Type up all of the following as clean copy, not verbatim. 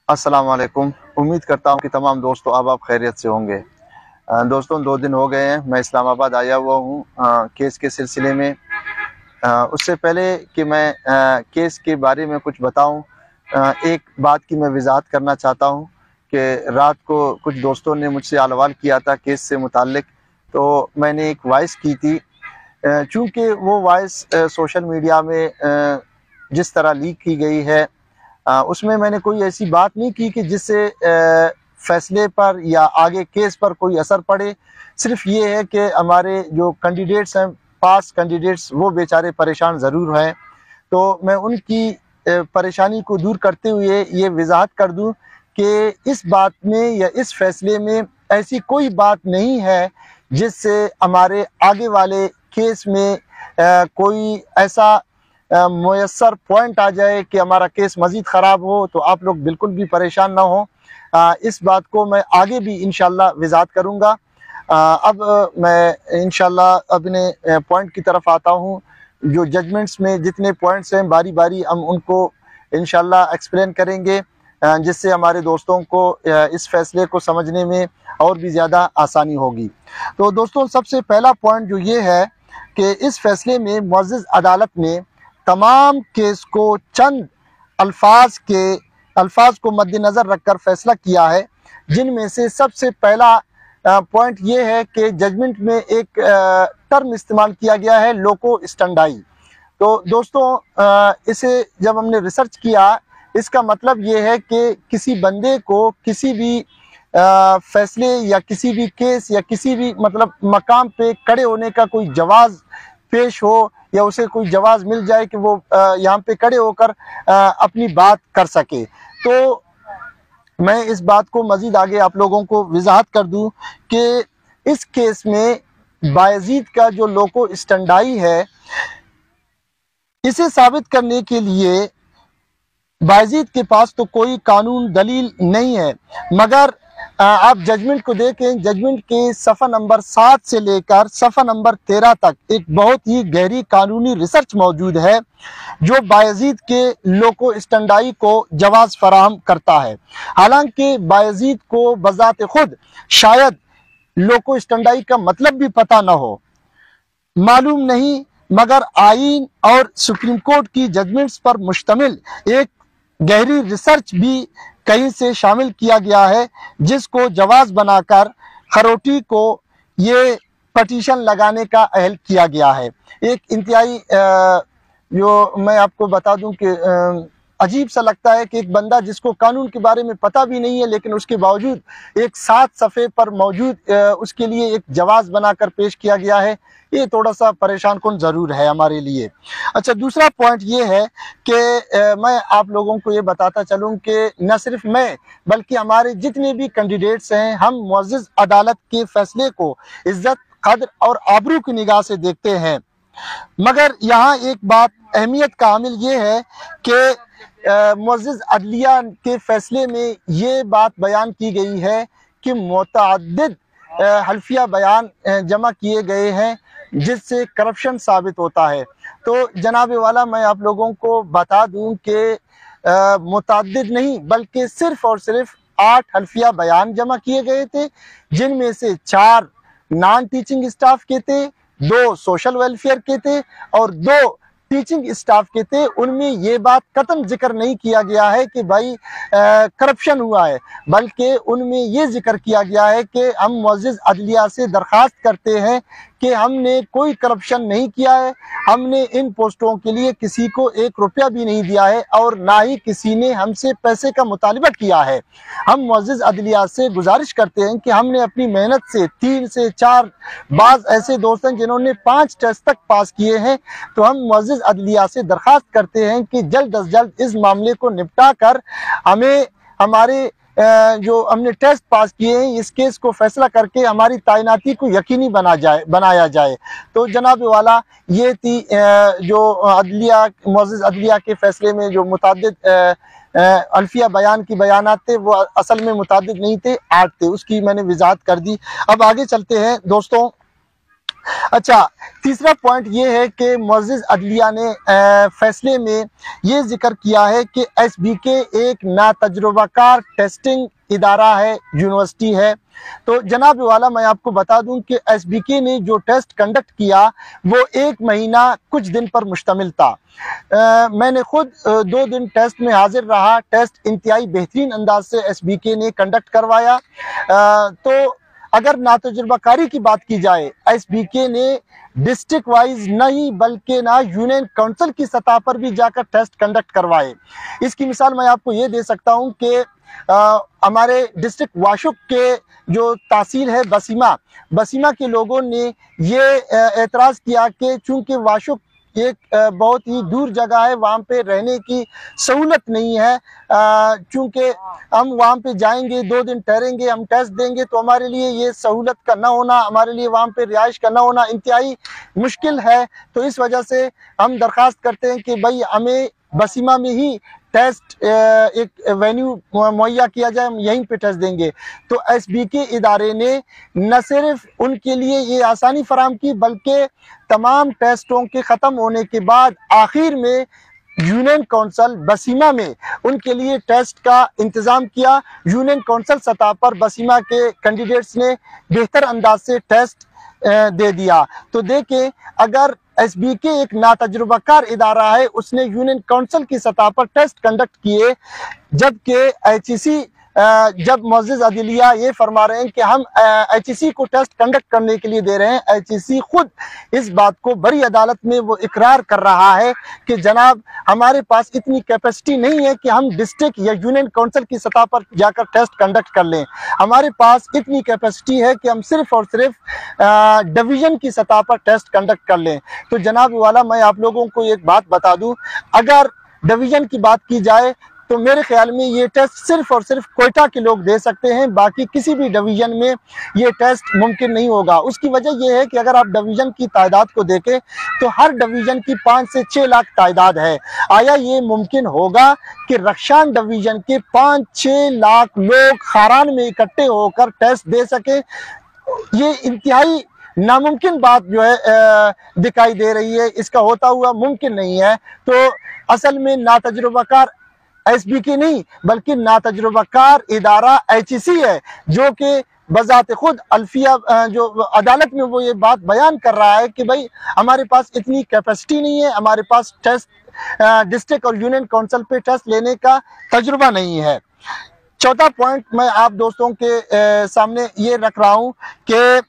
अस्सलाम वालेकुम। उम्मीद करता हूँ कि तमाम दोस्तों आप खैरियत से होंगे। दोस्तों 2 दिन हो गए हैं मैं इस्लामाबाद आया हुआ हूँ केस के सिलसिले में। उससे पहले कि मैं केस के बारे में कुछ बताऊँ, एक बात की मैं वजाहत करना चाहता हूँ कि रात को कुछ दोस्तों ने मुझसे सवाल किया था केस से मुताल्लिक, तो मैंने एक वॉइस की थी। चूँकि वो वॉइस सोशल मीडिया में जिस तरह लीक की गई है, उसमें मैंने कोई ऐसी बात नहीं की कि जिससे फैसले पर या आगे केस पर कोई असर पड़े। सिर्फ ये है कि हमारे जो कैंडिडेट्स हैं, पास कैंडिडेट्स, वो बेचारे परेशान ज़रूर हैं। तो मैं उनकी परेशानी को दूर करते हुए ये वजाहत कर दूं कि इस बात में या इस फैसले में ऐसी कोई बात नहीं है जिससे हमारे आगे वाले केस में कोई ऐसा मुयस्सर पॉइंट आ जाए कि हमारा केस मज़ीद ख़राब हो। तो आप लोग बिल्कुल भी परेशान ना हो। इस बात को मैं आगे भी इंशाल्लाह वजाहत करूँगा। अब मैं इंशाल्लाह अपने पॉइंट की तरफ आता हूँ। जो जजमेंट्स में जितने पॉइंट्स हैं बारी बारी हम उनको इंशाल्लाह एक्सप्लेन करेंगे, जिससे हमारे दोस्तों को इस फैसले को समझने में और भी ज़्यादा आसानी होगी। तो दोस्तों, सबसे पहला पॉइंट जो ये है कि इस फैसले में मुअज़्ज़ज़ अदालत ने तमाम केस को चंद अल्फाज को मद्देनज़र रखकर फैसला किया है, जिनमें से सबसे पहला पॉइंट ये है कि जजमेंट में एक टर्म इस्तेमाल किया गया है, लोको स्टैंडाई। तो दोस्तों, इसे जब हमने रिसर्च किया, इसका मतलब ये है कि किसी बंदे को किसी भी फैसले या किसी भी केस या किसी भी मतलब मकाम पे खड़े होने का कोई जवाज़ पेश हो या उसे कोई जवाज़ मिल जाए कि वो यहाँ पे खड़े होकर अपनी बात कर सके। तो मैं इस बात को मज़ीद आगे आप लोगों को वजाहत कर दूं कि इस केस में बायज़ीद का जो लोको स्टैंडाई है, इसे साबित करने के लिए बायज़ीद के पास तो कोई कानून दलील नहीं है, मगर आप जजमेंट को देखें। जजमेंट के सफ़ा नंबर 7 से लेकर सफ़ा नंबर 13 तक एक बहुत ही गहरी कानूनी रिसर्च मौजूद है जो बायज़ीद के लोको स्टैंडाई को जवाज़ फराहम करता है। हालांकि बायज़ीद को बज़ात खुद शायद लोको स्टैंडाई का मतलब भी पता न हो, मालूम नहीं, मगर आईन और सुप्रीम कोर्ट की जजमेंट्स पर मुश्तमिल एक गहरी रिसर्च भी कहीं से शामिल किया गया है, जिसको जवाज़ बनाकर खरोटी को ये पटिशन लगाने का अहल किया गया है। एक इंतहाई जो मैं आपको बता दूं कि अजीब सा लगता है कि एक बंदा जिसको कानून के बारे में पता भी नहीं है, लेकिन उसके बावजूद एक 7 सफ़े पर मौजूद उसके लिए एक जवाज़ बनाकर पेश किया गया है। ये थोड़ा सा परेशान कुन ज़रूर है हमारे लिए। अच्छा, दूसरा पॉइंट ये है कि मैं आप लोगों को ये बताता चलूँ कि न सिर्फ मैं बल्कि हमारे जितने भी कैंडिडेट्स हैं, हम मुअज़्ज़ज़ अदालत के फ़ैसले को इज़्ज़त, क़द्र और आबरू की निगाह से देखते हैं। मगर यहाँ एक बात अहमियत का हामिल ये है कि मुअज़्ज़ज़ अदलिया के फ़ैसले में ये बात बयान की गई है कि मुतअद्दिद हल्फिया बयान जमा किए गए हैं जिससे करप्शन साबित होता है। तो जनाब वाला, मैं आप लोगों को बता दूं कि मुतअद्दिद नहीं बल्कि सिर्फ और सिर्फ 8 हल्फिया बयान जमा किए गए थे, जिनमें से 4 नॉन टीचिंग स्टाफ के थे, 2 सोशल वेलफेयर के थे और 2 टीचिंग स्टाफ के थे। उनमें ये बात कतई जिक्र नहीं किया गया है कि भाई करप्शन हुआ है, बल्कि उनमें ये जिक्र किया गया है कि हम मुअज़्ज़ज़ अदलिया से दरख्वास्त करते हैं कि हमने कोई करप्शन नहीं किया है, हमने इन पोस्टों के लिए किसी को 1 रुपया भी नहीं दिया है और ना ही किसी ने हमसे पैसे का मुतालिबा किया है। हम मुअज़्ज़ज़ अदलिया से गुजारिश करते हैं कि हमने अपनी मेहनत से 3 से 4, बाज़ ऐसे दोस्त हैं जिन्होंने 5 टेस्ट तक पास किए हैं। तो हम मुअज़्ज़ज़ अदलिया से दरख्वास्त करते हैं कि जल्द अज जल्द इस मामले को निपटा कर हमें हमारे जो हमने टेस्ट पास किए हैं, इस केस को फैसला करके हमारी तैनाती को यकीनी बनाया जाए। तो जनाब वाला, ये थी जो मुअज़्ज़ज़ अदलिया के फैसले में जो मुतअद्दिद अल्फिया बयान की बयानात थे, वो असल में मुतअद्दिद नहीं थे, 8 थे। उसकी मैंने वजाहत कर दी। अब आगे चलते हैं दोस्तों। अच्छा, तीसरा पॉइंट ये है कि मुअज़्ज़िज़ अदलिया ने फैसले में ये जिक्र किया है कि SBK एक नातजुर्बाकार टेस्टिंग इदारा है, यूनिवर्सिटी है। तो जनाब वाला मैं आपको बता दूं कि SBK ने जो टेस्ट कंडक्ट किया वो 1 महीना कुछ दिन पर मुश्तमिल था। मैंने खुद 2 दिन टेस्ट में हाजिर रहा। टेस्ट इंतहाई बेहतरीन अंदाज से SBK ने कंडक्ट करवाया। तो अगर नातजुर्बाकारी की बात की जाए, SBK ने डिस्ट्रिक्ट वाइज नहीं बल्कि यूनियन काउंसिल की सतह पर भी जाकर टेस्ट कंडक्ट करवाए। इसकी मिसाल मैं आपको ये दे सकता हूँ कि हमारे डिस्ट्रिक्ट वाशुक के जो तहसील है बसीमा के लोगों ने ये एतराज़ किया कि चूँकि वाशुक एक बहुत ही दूर जगह है, वहाँ पे रहने की सहूलत नहीं है। चूँकि हम वहाँ पे जाएंगे, 2 दिन ठहरेंगे, हम टेस्ट देंगे, तो हमारे लिए ये सहूलत का ना होना, हमारे लिए वहाँ पे रिहाइश का ना होना इंतहाई मुश्किल है। तो इस वजह से हम दरख्वास्त करते हैं कि भाई हमें बसीमा में ही टेस्ट एक वेन्यू मुहैया किया जाए, हम यहीं पे टेस्ट देंगे। तो SBK इदारे ने न सिर्फ उनके लिए ये आसानी फराहम की बल्कि तमाम टेस्टों के ख़त्म होने के बाद आखिर में यूनियन काउंसिल बसीमा में उनके लिए टेस्ट का इंतज़ाम किया। यूनियन काउंसिल सतह पर बसीमा के कैंडिडेट्स ने बेहतर अंदाज से टेस्ट दे दिया। तो देखें, अगर SBK एक नातजुर्बाकार इदारा है, उसने यूनियन काउंसिल की सतह पर टेस्ट कंडक्ट किए, जबकि HEC जब मुअज़्ज़िज़ अदलिया ये फरमा रहे हैं कि हम HEC को टेस्ट कंडक्ट करने के लिए दे रहे हैं, HEC खुद इस बात को बड़ी अदालत में वो इकरार कर रहा है कि जनाब हमारे पास इतनी कैपेसिटी नहीं है कि हम डिस्ट्रिक्ट या यूनियन काउंसिल की सतह पर जाकर टेस्ट कंडक्ट कर लें। हमारे पास इतनी कैपेसिटी है कि हम सिर्फ और सिर्फ डिवीज़न की सतह पर टेस्ट कंडक्ट कर लें। तो जनाब वाला मैं आप लोगों को एक बात बता दूं, अगर डिवीज़न की बात की जाए तो मेरे ख्याल में ये टेस्ट सिर्फ और सिर्फ कोयटा के लोग दे सकते हैं, बाकी किसी भी डिवीज़न में ये टेस्ट मुमकिन नहीं होगा। उसकी वजह यह है कि अगर आप डिवीज़न की तादाद को देखें तो हर डिवीज़न की 5 से 6 लाख तादाद है। आया ये मुमकिन होगा कि रक्षान डिवीज़न के 5-6 लाख लोग खारान में इकट्ठे होकर टेस्ट दे सके? ये इंतहाई नामुमकिन बात जो है दिखाई दे रही है, इसका होता हुआ मुमकिन नहीं है। तो असल में नातजुर्बाकार SBK नहीं बल्कि नातजुर्बाकार इदारा HEC है, जो कि बजाते खुद अल्फिया जो अदालत में वो ये बात बयान कर रहा है कि भाई हमारे पास इतनी कैपेसिटी नहीं है, हमारे पास टेस्ट डिस्ट्रिक्ट और यूनियन काउंसिल पे टेस्ट लेने का तजुर्बा नहीं है। चौथा पॉइंट मैं आप दोस्तों के सामने ये रख रहा हूँ कि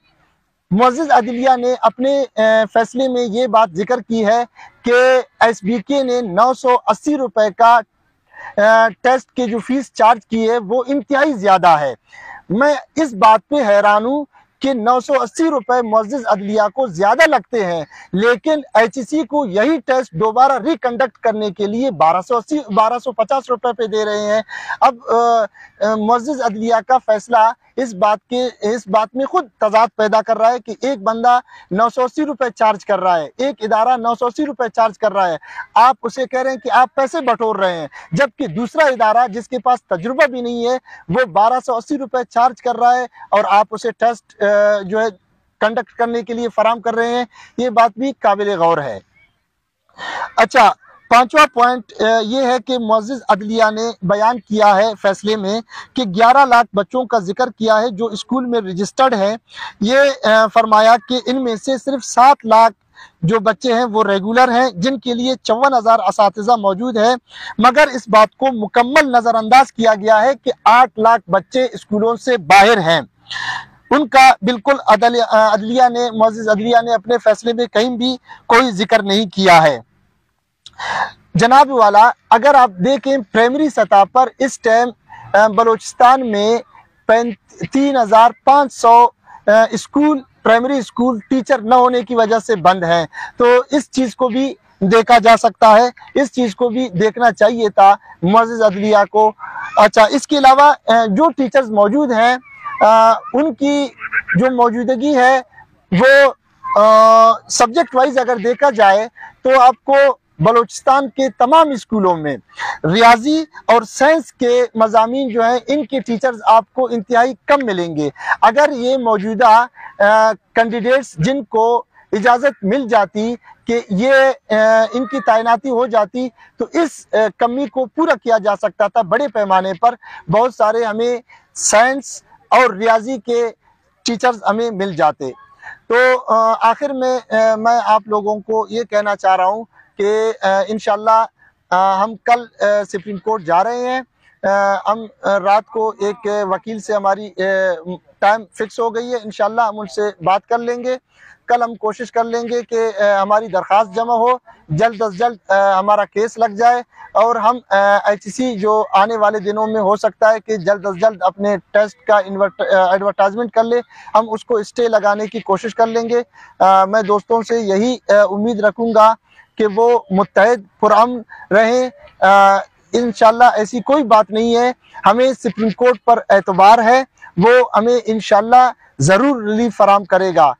मुअज़्ज़िज़ अदलिया ने अपने फैसले में ये बात जिक्र की है कि SBK ने 980 रुपए का टेस्ट की जो फीस चार्ज की है वो इंतहाई ज़्यादा है। मैं इस बात पे हैरान हूँ कि 980 रुपए मुअज़्ज़िज़ अदलिया को ज़्यादा लगते हैं, लेकिन HEC को यही टेस्ट दोबारा रिकंडक्ट करने के लिए 1250 रुपए पे दे रहे हैं। अब मुअज़्ज़िज़ अदलिया का फैसला इस बात में खुद तजाद पैदा कर रहा है कि एक बंदा 980 रुपए चार्ज कर रहा है, एक इदारा 980 रुपए चार्ज कर रहा है, आप उसे कह रहे हैं कि आप पैसे बटोर रहे हैं, जबकि दूसरा इदारा जिसके पास तजुर्बा भी नहीं है वो 1280 रुपए चार्ज कर रहा है और आप उसे टेस्ट जो है कंडक्ट करने के लिए फराहम कर रहे हैं। ये बात भी काबिल गौर है। अच्छा, पांचवा पॉइंट ये है कि मुअज़्ज़िज़ अदलिया ने बयान किया है फैसले में कि 11 लाख बच्चों का जिक्र किया है जो स्कूल में रजिस्टर्ड हैं। ये फरमाया कि इनमें से सिर्फ 7 लाख जो बच्चे हैं वो रेगुलर हैं, जिनके लिए 54,000 असातिज़ा मौजूद है, मगर इस बात को मुकम्मल नज़रअंदाज किया गया है कि 8 लाख बच्चे स्कूलों से बाहर हैं। उनका बिल्कुल अदलिया ने मुअज़्ज़िज़ अदलिया ने अपने फैसले में कहीं भी कोई जिक्र नहीं किया है। जनाब वाला, अगर आप देखें प्राइमरी सतह पर इस टाइम बलूचिस्तान में 3,500 स्कूल प्राइमरी स्कूल टीचर न होने की वजह से बंद हैं। तो इस चीज़ को भी देखा जा सकता है, इस चीज़ को भी देखना चाहिए था मुअज़्ज़िज़ अदलिया को। अच्छा, इसके अलावा जो टीचर्स मौजूद हैं उनकी जो मौजूदगी है वो सब्जेक्ट वाइज अगर देखा जाए तो आपको बलूचिस्तान के तमाम स्कूलों में रियाजी और साइंस के मज़ामीन जो हैं इनके टीचर्स आपको इंतहाई कम मिलेंगे। अगर ये मौजूदा कैंडिडेट्स जिनको اجازت مل جاتی کہ یہ ان کی تعیناتی ہو جاتی تو اس کمی کو پورا کیا جا سکتا تھا بڑے پیمانے پر. بہت سارے ہمیں سائنس اور ریاضی کے ٹیچرز ہمیں مل جاتے. تو آخر میں آپ لوگوں کو یہ کہنا چاہ رہا ہوں کہ انشاءاللہ ہم کل سپریم کورٹ جا رہے ہیں. ہم رات کو ایک وکیل سے ہماری ٹائم فکس ہو گئی ہے. انشاءاللہ ہم ان سے بات کر لیں گے. کل ہم کوشش کر لیں گے کہ ہماری درخواست جمع ہو, جلد از جلد ہمارا کیس لگ جائے, اور ہم ICC جو آنے والے دنوں میں ہو سکتا ہے کہ جلد از جلد اپنے ٹیسٹ کا ایڈورٹائزمنٹ کر لے, ہم اس کو اسٹے لگانے کی کوشش کر لیں گے. میں دوستوں سے یہی امید رکھوں گا کہ وہ متحد پرامن رہیں. انشاءاللہ ایسی کوئی بات نہیں ہے. ہمیں سپریم کورٹ پر اعتبار ہے, وہ ہمیں انشاءاللہ ضرور ریلیف فراہم کرے گا.